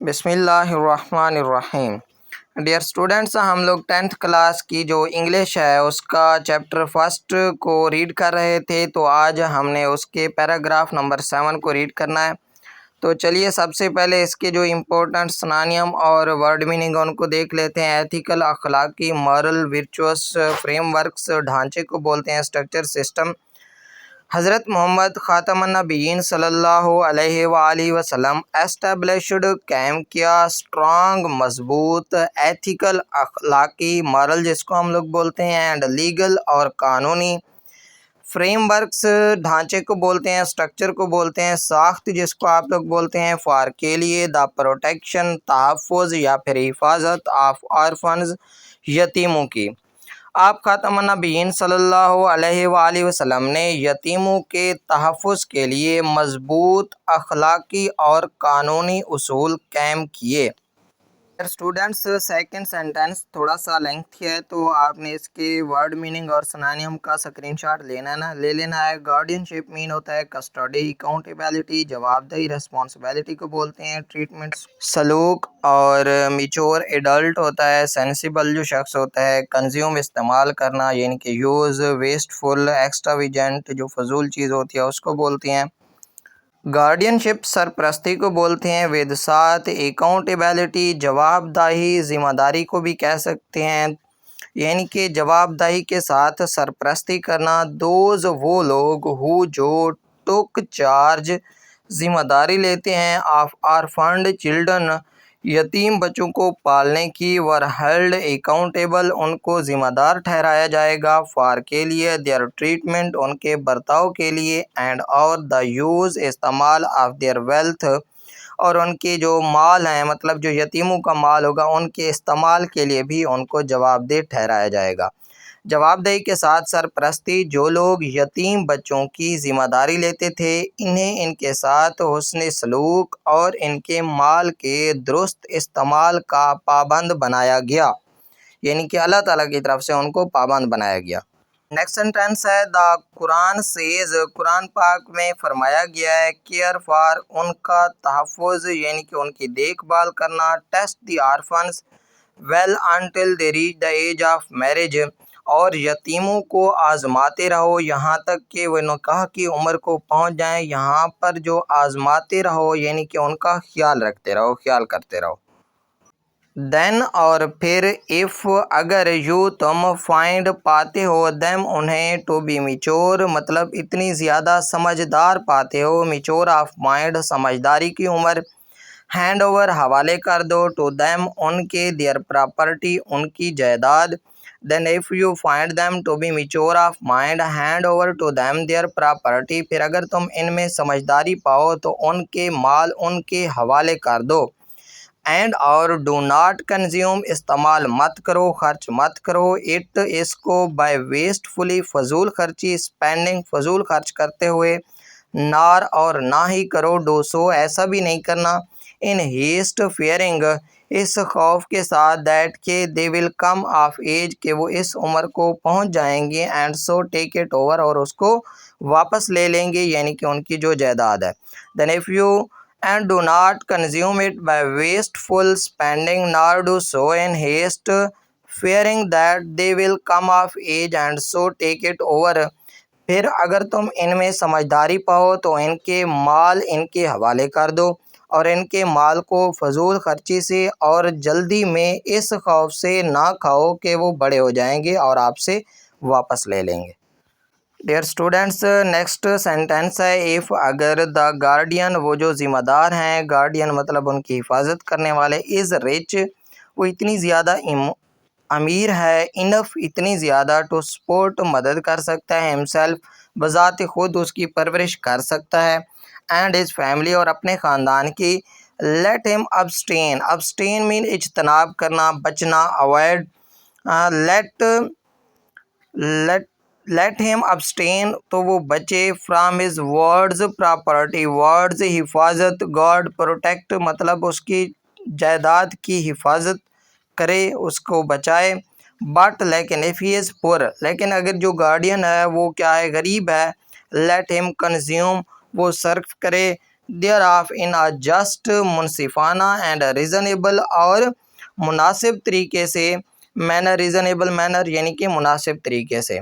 بسم اللہ الرحمن الرحیم۔ ڈیئر اسٹوڈنٹس، ہم لوگ 10th کلاس کی جو انگلش ہے اس کا چیپٹر فرسٹ کو ریڈ کر رہے تھے، تو آج ہم نے اس کے پیراگراف نمبر 7 کو ریڈ کرنا ہے۔ تو چلیے سب سے پہلے اس کے جو امپورٹنٹ سنانیم اور ورڈ میننگ ان کو دیکھ لیتے ہیں۔ ایتھیکل، اخلاقی، مورل، ورچوس، فریم ورکس، ڈھانچے کو بولتے ہیں اسٹرکچر سسٹم۔ حضرت محمد خاتم النبیین صلی اللہ علیہ وآلہ وسلم اسٹیبلشڈ قائم کیا اسٹرانگ مضبوط، ایتھیکل اخلاقی، مورل جس کو ہم لوگ بولتے ہیں، اینڈ لیگل اور قانونی، فریم ورکس ڈھانچے کو بولتے ہیں، اسٹرکچر کو بولتے ہیں، ساخت جس کو آپ لوگ بولتے ہیں، فار کے لیے، دا پروٹیکشن تحفظ یا پھر حفاظت، آف آرفنز یتیموں کی۔ آپ خاتم النبیین صلی اللہ علیہ وآلہ وسلم نے یتیموں کے تحفظ کے لیے مضبوط اخلاقی اور قانونی اصول قائم کیے۔ اسٹوڈنٹس، سیکنڈ سینٹینس تھوڑا سا لینتھی ہے، تو آپ نے اس کے ورڈ میننگ اور سنانیم کا اسکرین شاٹ لے لینا ہے۔ گارڈین شپ مین ہوتا ہے کسٹڈی، اکاؤنٹیبلٹی جواب دہی، ریسپانسبلٹی کو بولتے ہیں، ٹریٹمنٹ سلوک، اور میچور ایڈلٹ ہوتا ہے سینسیبل جو شخص ہوتا ہے، کنزیوم استعمال کرنا یعنی کہ یوز، ویسٹ فل ایکسٹراویجنٹ جو فضول چیز ہوتی ہے اس کو بولتے ہیں، گارڈین شپ سرپرستی کو بولتے ہیں، ود ساتھ اکاؤنٹیبلٹی جواب دہی ذمہ داری کو بھی کہہ سکتے ہیں، یعنی کہ جواب دہی کے ساتھ سرپرستی کرنا، دوز وہ لوگ ہو جو ٹک چارج ذمہ داری لیتے ہیں، آف آرفنڈ چلڈرن یتیم بچوں کو پالنے کی، ور ہیلڈ اکاؤنٹیبل ان کو ذمہ دار ٹھہرایا جائے گا، فار کے لیے، دیئر ٹریٹمنٹ ان کے برتاؤ کے لیے، اینڈ اور دا یوز استعمال، آف دیئر ویلتھ اور ان کے جو مال ہیں مطلب جو یتیموں کا مال ہوگا ان کے استعمال کے لیے بھی ان کو جواب دہ ٹھہرایا جائے گا۔ جواب دہی کے ساتھ سرپرستی، جو لوگ یتیم بچوں کی ذمہ داری لیتے تھے انہیں ان کے ساتھ حسن سلوک اور ان کے مال کے درست استعمال کا پابند بنایا گیا، یعنی کہ اللہ تعالیٰ کی طرف سے ان کو پابند بنایا گیا۔ نیکسٹ سینٹینس ہے، دا قرآن سیز، قرآن پاک میں فرمایا گیا ہے، کیئر فار ان کا تحفظ یعنی کہ ان کی دیکھ بھال کرنا، test the orphans well until they reach the age of marriage, اور یتیموں کو آزماتے رہو یہاں تک کہ وہ نکاح کی عمر کو پہنچ جائیں، یہاں پر جو آزماتے رہو یعنی کہ ان کا خیال رکھتے رہو، خیال کرتے رہو۔ دین اور پھر، ایف اگر، یو تم، فائنڈ پاتے ہو، دیم انہیں، ٹو بی میچور مطلب اتنی زیادہ سمجھدار پاتے ہو، میچور آف مائنڈ سمجھداری کی عمر، ہینڈ اوور حوالے کر دو، ٹو دیم ان کے، دیئر پراپرٹی ان کی جائیداد، then if you find them to be mature of mind hand over to them their property, پھر اگر تم ان میں سمجھداری پاؤ تو ان کے مال ان کے حوالے کر دو، اینڈ اور، ڈو ناٹ کنزیوم استعمال مت کرو، خرچ مت کرو، اٹ اس کو، بائی ویسٹ فلی فضول خرچی، اسپینڈنگ فضول خرچ کرتے ہوئے، نار اور نہ ہی کرو، ڈو سو ایسا بھی نہیں کرنا، ان ہیسٹ فیئرنگ اس خوف کے ساتھ، دیٹ کہ دے ول کم آف ایج کہ وہ اس عمر کو پہنچ جائیں گے، and so take it over اور اس کو واپس لے لیں گے یعنی کہ ان کی جو جائیداد ہے، then if you and do not consume it by wasteful spending, nor do so in haste, fearing that they will come of age and so take it over. پھر اگر تم ان میں سمجھداری پاؤ تو ان کے مال ان کے حوالے کر دو، اور ان کے مال کو فضول خرچی سے اور جلدی میں اس خوف سے نہ کھاؤ کہ وہ بڑے ہو جائیں گے اور آپ سے واپس لے لیں گے۔ ڈیئر اسٹوڈنٹس، نیکسٹ سینٹینس ہے، ایف اگر، دا گارڈین وہ جو ذمہ دار ہیں، گارڈین مطلب ان کی حفاظت کرنے والے، از رچ وہ اتنی زیادہ امیر ہے، انف اتنی زیادہ، ٹو سپورٹ مدد کر سکتا ہے، ہمسیلف بذات خود اس کی پرورش کر سکتا ہے، اینڈ ہز فیملی اور اپنے خاندان کی، لیٹ ہم ابسٹین، ابسٹین مین اجتناب کرنا، بچنا، اوائڈ، لیٹ ہم ابسٹین تو وہ بچے، from his words property words حفاظت، گارڈ پروٹیکٹ مطلب اس کی جائیداد کی حفاظت کرے، اس کو بچائے، بٹ لیکن، if he is poor لیکن اگر جو گارڈین ہے وہ کیا ہے، غریب ہے، لیٹ ہم کنزیوم وہ صرف کرے، thereof in a just, منصفانہ and reasonable اور مناسب طریقے سے manner, reasonable manner یعنی کہ مناسب طریقے سے.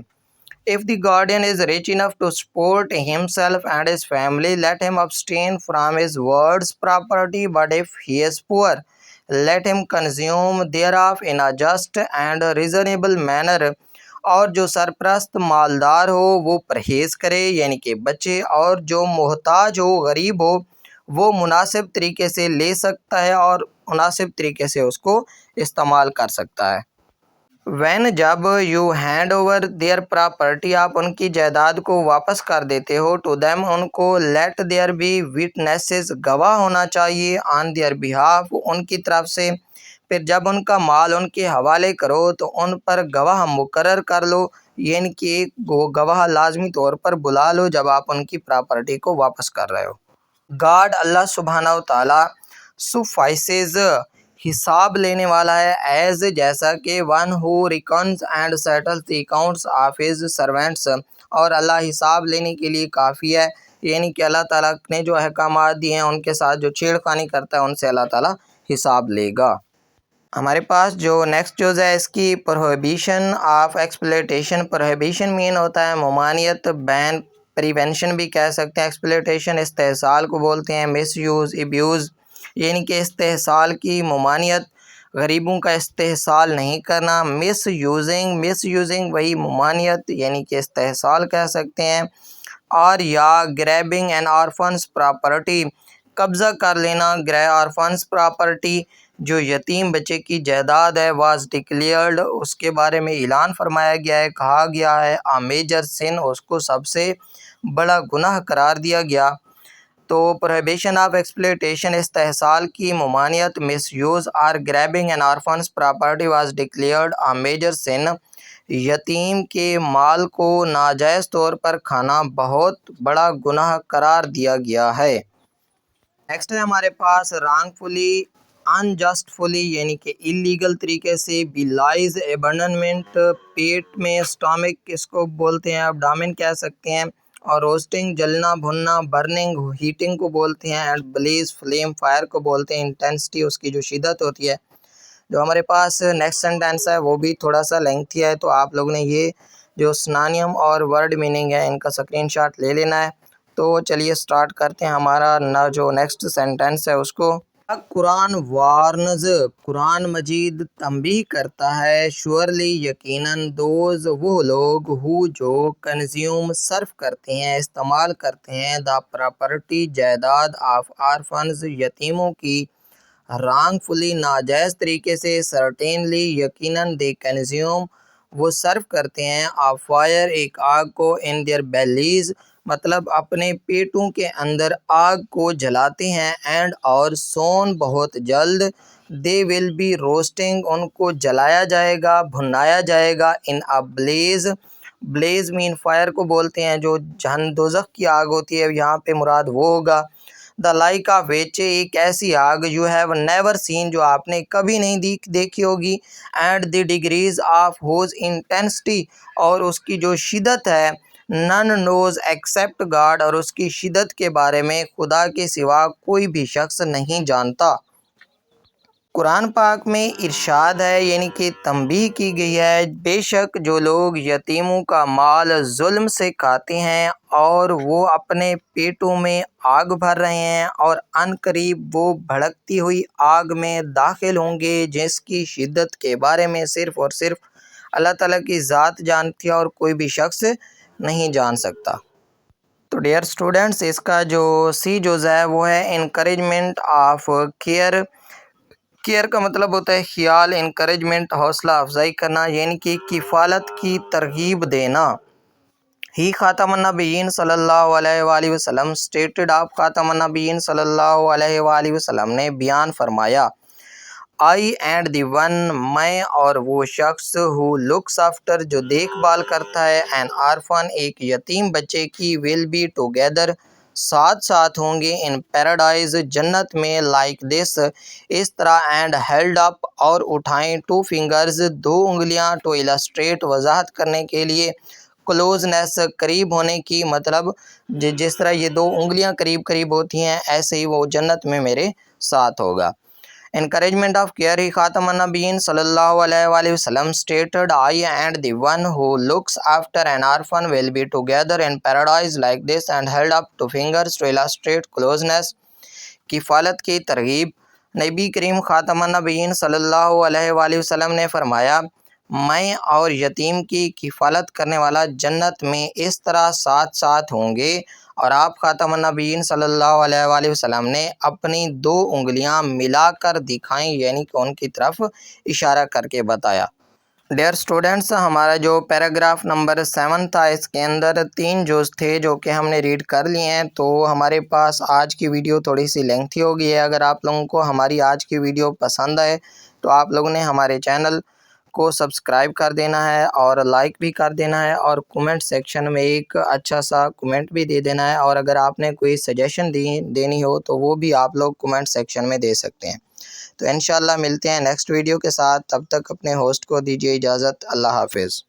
If the guardian is rich enough to support himself and his family, let him abstain from his ward's property, but if he is poor, let him consume thereof in a just and reasonable manner. اور جو سرپرست مالدار ہو وہ پرہیز کرے یعنی کہ بچے، اور جو محتاج ہو غریب ہو وہ مناسب طریقے سے لے سکتا ہے اور مناسب طریقے سے اس کو استعمال کر سکتا ہے. وین جب you hand over there property آپ ان کی جائیداد کو واپس کر دیتے ہو، ٹو دیم ان کو، لیٹ دیئر بی وٹنسز گواہ ہونا چاہیے، آن دیئر بہاف ان کی طرف سے. پھر جب ان کا مال ان کے حوالے کرو تو ان پر گواہ مقرر کر لو، یعنی کہ ایک گواہ لازمی طور پر بلا لو جب آپ ان کی پراپرٹی کو واپس کر رہے ہو. گاڈ اللہ سبحانہ و تعالیٰ سفائسز حساب لینے والا ہے، ایز جیسا کہ one who reckons and settles the accounts of his servants, اور اللہ حساب لینے کے لیے کافی ہے، یعنی کہ اللہ تعالیٰ نے جو احکامات دیے ہیں ان کے ساتھ جو چھیڑ خانی کرتا ہے ان سے اللہ تعالیٰ حساب لے گا. ہمارے پاس جو نیکسٹ جز ہے اس کی پروہیبیشن آف ایکسپلویٹیشن. پروہیبیشن مین ہوتا ہے ممانعت، بین پریونشن بھی کہہ سکتے ہیں. ایکسپلویٹیشن استحصال کو بولتے ہیں. مس یوز، ابیوز یعنی کہ استحصال کی ممانعت، غریبوں کا استحصال نہیں کرنا. مس یوزنگ، مس یوزنگ وہی ممانعت یعنی کہ استحصال کہہ سکتے ہیں. اور یا گریبنگ این آرفنس پراپرٹی، قبضہ کر لینا آرفنس پراپرٹی جو یتیم بچے کی جائیداد ہے. واز ڈکلیئرڈ اس کے بارے میں اعلان فرمایا گیا ہے، کہا گیا ہے. آ میجر سن اس کو سب سے بڑا گناہ قرار دیا گیا. تو پروہیبیشن آف ایکسپلویٹیشن استحصال کی ممانعت، مس یوز اور grabbing an orphan's property was declared a major sin, یتیم کے مال کو ناجائز طور پر کھانا بہت بڑا گناہ قرار دیا گیا ہے. نیکسٹ ہے ہمارے پاس رانگ فلی، انجسٹفلی یعنی کہ اللیگل طریقے سے. بیلائز ابنڈنمنٹ، پیٹ میں، اسٹامک اس کو بولتے ہیں، ابڈامن کہہ سکتے ہیں. اور روسٹنگ جلنا بھننا، برننگ ہیٹنگ کو بولتے ہیں. اینڈ بلیز فلیم فائر کو بولتے ہیں. انٹینسٹی اس کی جو شدت ہوتی ہے. جو ہمارے پاس نیکسٹ سینٹینس ہے وہ بھی تھوڑا سا لینتھی ہے، تو آپ لوگوں نے یہ جو سنانیم اور ورڈ میننگ ہے ان کا اسکرین شاٹ لے لینا ہے. تو چلیے سٹارٹ کرتے ہیں ہمارا جو نیکسٹ سینٹینس ہے اس کو. قرآن وارنز، قرآن مجید تنبیہ کرتا ہے. شورلی یقیناً، دوز وہ لوگ، ہو جو، کنزیوم صرف کرتے ہیں، استعمال کرتے ہیں، دا پراپرٹی جائیداد، آف آرفنز یتیموں کی، رانگ فلی ناجائز طریقے سے، سرٹینلی یقیناً، دے کنزیوم وہ صرف کرتے ہیں، آف فائر ایک آگ کو، ان دیئر بیلیز مطلب اپنے پیٹوں کے اندر آگ کو جلاتے ہیں. اینڈ اور سون بہت جلد، دے ول بی روسٹنگ ان کو جلایا جائے گا، بھنایا جائے گا. ان اے بلیز، بلیز مین فائر کو بولتے ہیں جو جہنم دوزخ کی آگ ہوتی ہے، یہاں پہ مراد وہ ہوگا. دا لائک آف ویچ ایک ایسی آگ، یو ہیو نیور سین جو آپ نے کبھی نہیں دیکھی ہوگی. And the degrees of whose intensity اور اس کی جو شدت ہے، نن نوز ایکسیپٹ گاڈ اور اس کی شدت کے بارے میں خدا کے سوا کوئی بھی شخص نہیں جانتا. قرآن پاک میں ارشاد ہے یعنی کہ تنبیہ کی گئی ہے، بے شک جو لوگ یتیموں کا مال ظلم سے کھاتے ہیں اور وہ اپنے پیٹوں میں آگ بھر رہے ہیں، اور ان قریب وہ بھڑکتی ہوئی آگ میں داخل ہوں گے جس کی شدت کے بارے میں صرف اور صرف اللہ تعالیٰ کی ذات جانتی ہے اور کوئی بھی شخص نہیں جان سکتا. تو ڈیئر اسٹوڈنٹس اس کا جو سی جز ہے وہ ہے انکریجمنٹ آف کیئر. کیئر کا مطلب ہوتا ہے خیال، انکریجمنٹ حوصلہ افزائی کرنا یعنی کہ کفالت کی ترغیب دینا. ہی خاتم النبیین صلی اللہ علیہ وآلہ وسلم اسٹیٹڈ، آپ خاتم النبیین صلی اللہ علیہ وآلہ وسلم نے بیان فرمایا. آئی اینڈ دی ون، میں اور وہ شخص، ہو لکس آفٹر جو دیکھ بھال کرتا ہے، این آرفن ایک یتیم بچے کی، ول بی ٹوگیدر ساتھ ساتھ ہوں گے، ان پیراڈائز جنت میں، لائک دس اس طرح، اینڈ ہیلڈ اپ اور اٹھائیں، ٹو فنگرز دو انگلیاں، ٹو السٹریٹ وضاحت کرنے کے لیے، کلوزنس قریب ہونے کی مطلب جس طرح یہ دو انگلیاں قریب قریب ہوتی ہیں ایسے ہی وہ جنت میں میرے ساتھ ہوگا۔ Encouragement of care خاتم النبیین صلی اللہ علیہ وآلہ وسلم stated, I and the one who looks after an orphan will be together in paradise like this, and held up two fingers to illustrate closeness۔ کفالت کی ترغیب۔ نبی کریم خاتم النبیین صلی اللہ علیہ وآلہ وسلم نے فرمایا، میں اور یتیم کی کفالت کرنے والا جنت میں اس طرح ساتھ ساتھ ہوں گے، اور آپ خاتم النبیین صلی اللہ علیہ وآلہ وسلم نے اپنی دو انگلیاں ملا کر دکھائیں، یعنی کہ ان کی طرف اشارہ کر کے بتایا۔ ڈیئر اسٹوڈنٹس، ہمارا جو پیراگراف نمبر 7 تھا اس کے اندر 3 جز تھے جو کہ ہم نے ریڈ کر لیے ہیں۔ تو ہمارے پاس آج کی ویڈیو تھوڑی سی لینتھی ہو گئی ہے۔ اگر آپ لوگوں کو ہماری آج کی ویڈیو پسند آئے تو آپ لوگوں نے ہمارے چینل کو سبسکرائب کر دینا ہے اور لائک بھی کر دینا ہے، اور کومنٹ سیکشن میں ایک اچھا سا کومنٹ بھی دے دینا ہے، اور اگر آپ نے کوئی سجیشن دینی ہو تو وہ بھی آپ لوگ کومنٹ سیکشن میں دے سکتے ہیں۔ تو انشاءاللہ ملتے ہیں نیکسٹ ویڈیو کے ساتھ، تب تک اپنے ہوسٹ کو دیجیے اجازت۔ اللہ حافظ۔